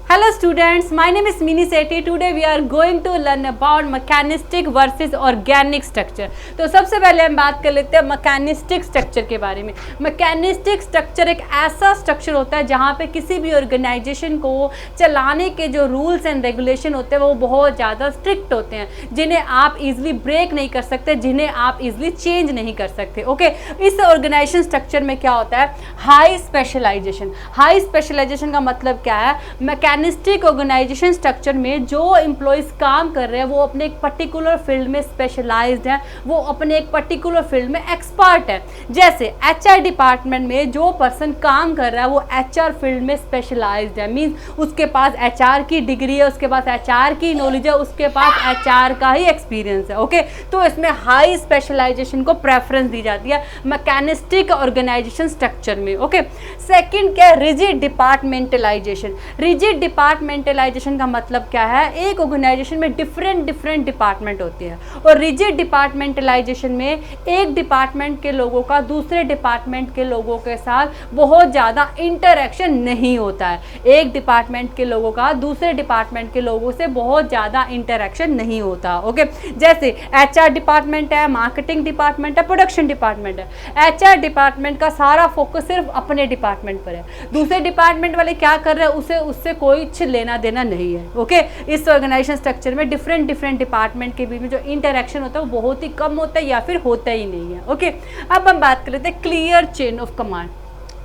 Hello students, my name is Mini Sethi. Today we are going to learn about mechanistic versus organic structure. तो सबसे पहले हम बात कर लेते हैं मैकेनिस्टिक स्ट्रक्चर के बारे में। मैकेनिस्टिक स्ट्रक्चर एक ऐसा स्ट्रक्चर होता है जहाँ पे किसी भी ऑर्गेनाइजेशन को चलाने के जो रूल्स एंड रेगुलेशन होते हैं वो बहुत ज़्यादा स्ट्रिक्ट होते हैं, जिन्हें आप इजीली ब्रेक नहीं कर सकते, जिन्हें आप इजीली चेंज नहीं कर सकते। ओके, इस ऑर्गेनाइजेशन स्ट्रक्चर में क्या होता है? High specialisation. हाई स्पेशलाइजेशन का मतलब क्या है? मैकेनिस्टिक ऑर्गेनाइजेशन स्ट्रक्चर में जो एम्प्लॉयज़ काम कर रहे हैं वो अपने एक पर्टिकुलर फील्ड में स्पेशलाइज्ड हैं, वो अपने एक पर्टिकुलर फील्ड में एक्सपर्ट है। जैसे एचआर डिपार्टमेंट में जो पर्सन काम कर रहा है वो एचआर फील्ड में स्पेशलाइज्ड है, मीन्स उसके पास एचआर की डिग्री है, उसके पास एचआर की नॉलेज है, उसके पास एचआर का ही एक्सपीरियंस है। ओके, तो इसमें हाई स्पेशलाइजेशन को प्रेफरेंस दी जाती है मैकेनिस्टिक ऑर्गेनाइजेशन स्ट्रक्चर में। ओके, सेकंड क्या है? Rigid departmentalisation. रिजिड डिपार्टमेंटलाइजेशन का मतलब क्या है? एक ऑर्गेनाइजेशन में डिफरेंट डिपार्टमेंट होते हैं और रिजिड डिपार्टमेंटलाइजेशन में एक डिपार्टमेंट के लोगों का दूसरे डिपार्टमेंट के लोगों के साथ बहुत ज़्यादा इंटरेक्शन नहीं होता है। एक डिपार्टमेंट के लोगों का दूसरे डिपार्टमेंट के लोगों से बहुत ज़्यादा इंटरेक्शन नहीं होता। ओके, जैसे एचआर डिपार्टमेंट है, मार्केटिंग डिपार्टमेंट है, प्रोडक्शन डिपार्टमेंट है। एचआर डिपार्टमेंट का सारा फोकस सिर्फ अपने डिपार्टमेंट पर है, दूसरे डिपार्टमेंट वाले क्या कर रहे हैं उससे कोई लेना देना नहीं है। ओके, इस ऑर्गेनाइजेशन स्ट्रक्चर में डिफरेंट डिपार्टमेंट के बीच में जो इंटरेक्शन होता है वो बहुत ही कम होता है या फिर होता ही नहीं है। ओके, अब हम बात कर लेते हैं clear chain of command.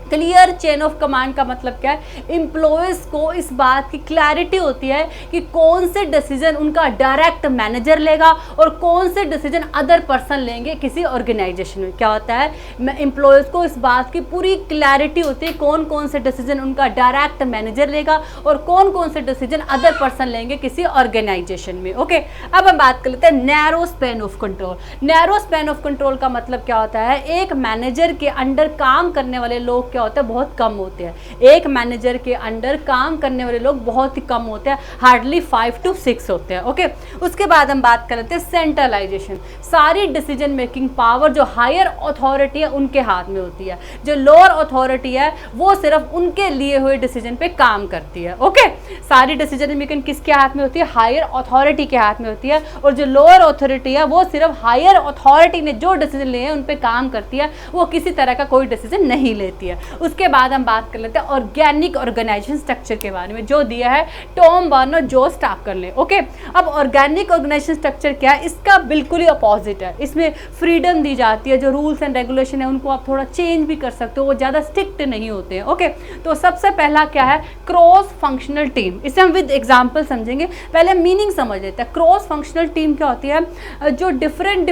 Clear chain of command का मतलब क्या है? एम्प्लॉयज़ को इस बात की क्लैरिटी होती है कि कौन से डिसीजन उनका डायरेक्ट मैनेजर लेगा और कौन से डिसीजन अदर पर्सन लेंगे किसी ऑर्गेनाइजेशन में। क्या होता है? एम्प्लॉयज़ को इस बात की पूरी क्लैरिटी होती है कौन कौन से डिसीजन उनका डायरेक्ट मैनेजर लेगा और कौन कौन से डिसीजन अदर पर्सन लेंगे किसी ऑर्गेनाइजेशन में। ओके, अब हम बात कर लेते हैं narrow span of control. Narrow span of control का मतलब क्या होता है? एक मैनेजर के अंडर काम करने वाले लोग क्या होता है? बहुत कम होते हैं। एक मैनेजर के अंडर काम करने वाले लोग बहुत ही कम होते हैं, हार्डली 5 to 6 होते हैं। ओके, उसके बाद हम बात कर लेते हैं सेंट्रलाइजेशन। सारी डिसीजन मेकिंग पावर जो हायर अथॉरिटी है उनके हाथ में होती है, जो लोअर अथॉरिटी है वो सिर्फ उनके लिए हुए डिसीजन पे काम करती है। ओके, सारी डिसीजन मेकिंग किसके हाथ में होती है? हायर अथॉरिटी के हाथ में होती है, और जो लोअर अथॉरिटी है वो सिर्फ हायर अथॉरिटी ने जो डिसीजन लिए हैं उन पे काम करती है, वो किसी तरह का कोई डिसीजन नहीं लेती है। उसके बाद हम बात कर लेते हैं ऑर्गेनिक ऑर्गेनाइजेशन स्ट्रक्चर के बारे में, जो दिया है टॉम बर्नर जो स्टार्करले। ओके, अब ऑर्गेनिक ऑर्गेनाइजेशन स्ट्रक्चर क्या है? इसका बिल्कुल ही अपोजिट है। इसमें फ्रीडम दी जाती है, जो रूल्स एंड रेगुलेशन है उनको आप थोड़ा चेंज भी कर सकते हो, वो ज़्यादा स्ट्रिक्ट नहीं होते हैं। ओके, तो सबसे पहला क्या है? Cross functional team. इसे हम विद एग्जाम्पल समझेंगे, पहले मीनिंग समझ लेते हैं। क्रॉस फंक्शनल टीम क्या होती है? जो डिफरेंट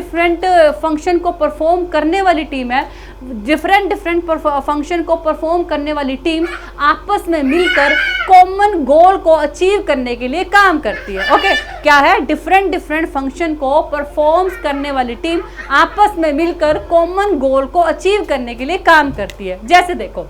फंक्शन को परफॉर्म करने वाली टीम है, डिफरेंट फंक्शन को परफॉर्म करने वाली टीम आपस में मिलकर कॉमन गोल को अचीव करने के लिए काम करती है। ओके, क्या है? डिफरेंट फंक्शन को परफॉर्म करने वाली टीम आपस में मिलकर कॉमन गोल को अचीव करने के लिए काम करती है। जैसे देखो,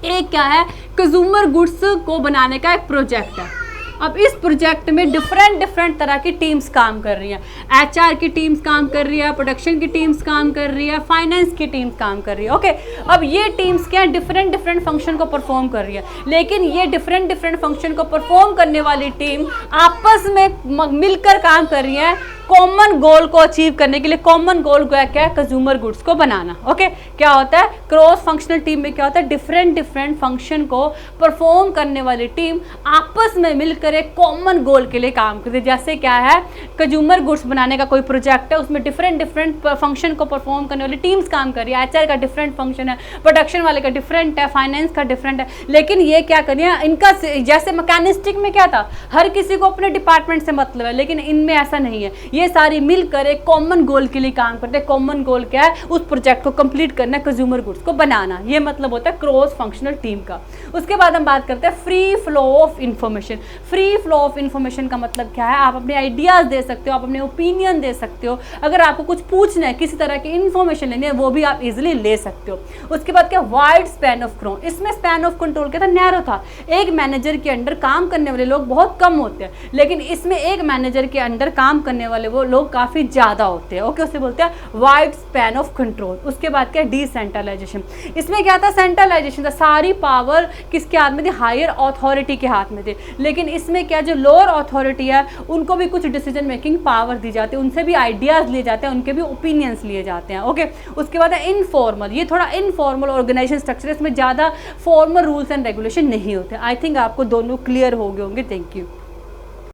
एक क्या है? कंज्यूमर गुड्स को बनाने का एक प्रोजेक्ट है। अब इस प्रोजेक्ट में डिफरेंट तरह की टीम्स काम कर रही हैं। एचआर की टीम्स काम कर रही है, प्रोडक्शन की टीम्स काम कर रही है, फाइनेंस की टीम्स काम कर रही है। ओके, अब ये टीम्स क्या है? डिफरेंट फंक्शन को परफॉर्म कर रही है, लेकिन ये डिफरेंट फंक्शन को परफॉर्म करने वाली टीम आपस में मिलकर काम कर रही है कॉमन गोल को अचीव करने के लिए। कॉमन गोल क्या है? कंज्यूमर गुड्स को बनाना। ओके, क्या होता है? क्रॉस फंक्शनल टीम में क्या होता है? डिफरेंट फंक्शन को परफॉर्म करने वाली टीम आपस में मिलकर एक कॉमन गोल के लिए काम करती है। जैसे क्या है? कंज्यूमर गुड्स बनाने का कोई प्रोजेक्ट है, उसमें डिफरेंट फंक्शन को परफॉर्म करने वाली टीम्स काम कर रही है। एचआर का डिफरेंट फंक्शन है, प्रोडक्शन वाले का डिफरेंट है, फाइनेंस का डिफरेंट है, लेकिन ये क्या करिए इनका, जैसे मैकेनिस्टिक में क्या था? हर किसी को अपने डिपार्टमेंट से मतलब है, लेकिन इनमें ऐसा नहीं है। ये सारी मिलकर एक कॉमन गोल के लिए काम करते हैं। कॉमन गोल क्या है? उस प्रोजेक्ट को कंप्लीट करना, कंज्यूमर गुड्स को बनाना। ये मतलब होता है क्रॉस फंक्शनल टीम का। उसके बाद हम बात करते हैं free flow of information. Free free flow of information का मतलब क्या है, आप अपने आइडियाज़ दे सकते हो, आप अपने ओपिनियन दे सकते हो, अगर आपको कुछ पूछना है, किसी तरह की इन्फॉर्मेशन लेनी है, वो भी आप इजिली ले सकते हो। उसके बाद क्या, वाइड स्पैन ऑफ कंट्रोल, इसमें स्पैन ऑफ कंट्रोल क्या था, नैरो था। एक मैनेजर के अंडर काम करने वाले लोग बहुत कम होते हैं, लेकिन इसमें एक मैनेजर के अंडर काम करने वाले वो लोग काफ़ी ज़्यादा होते हैं। ओके, उसे बोलते हैं वाइड स्पैन ऑफ कंट्रोल। उसके बाद क्या, डिसेंट्रलाइजेशन, इसमें क्या था, सेंट्रलाइजेशन था, सारी पावर किसके हाथ में थी, हायर अथॉरिटी के हाथ में थी। लेकिन इसमें क्या, जो लोअर अथॉरिटी है उनको भी कुछ डिसीजन मेकिंग पावर दी जाती है, उनसे भी आइडियाज़ लिए जाते हैं, उनके भी ओपिनियंस लिए जाते हैं। ओके, उसके बाद है इनफॉर्मल, ये थोड़ा इनफॉर्मल ऑर्गेनाइजेशन स्ट्रक्चर, इसमें ज़्यादा फॉर्मल रूल्स एंड रेगुलेशन नहीं होते। आई थिंक आपको दोनों क्लियर हो गए होंगे। Thank you.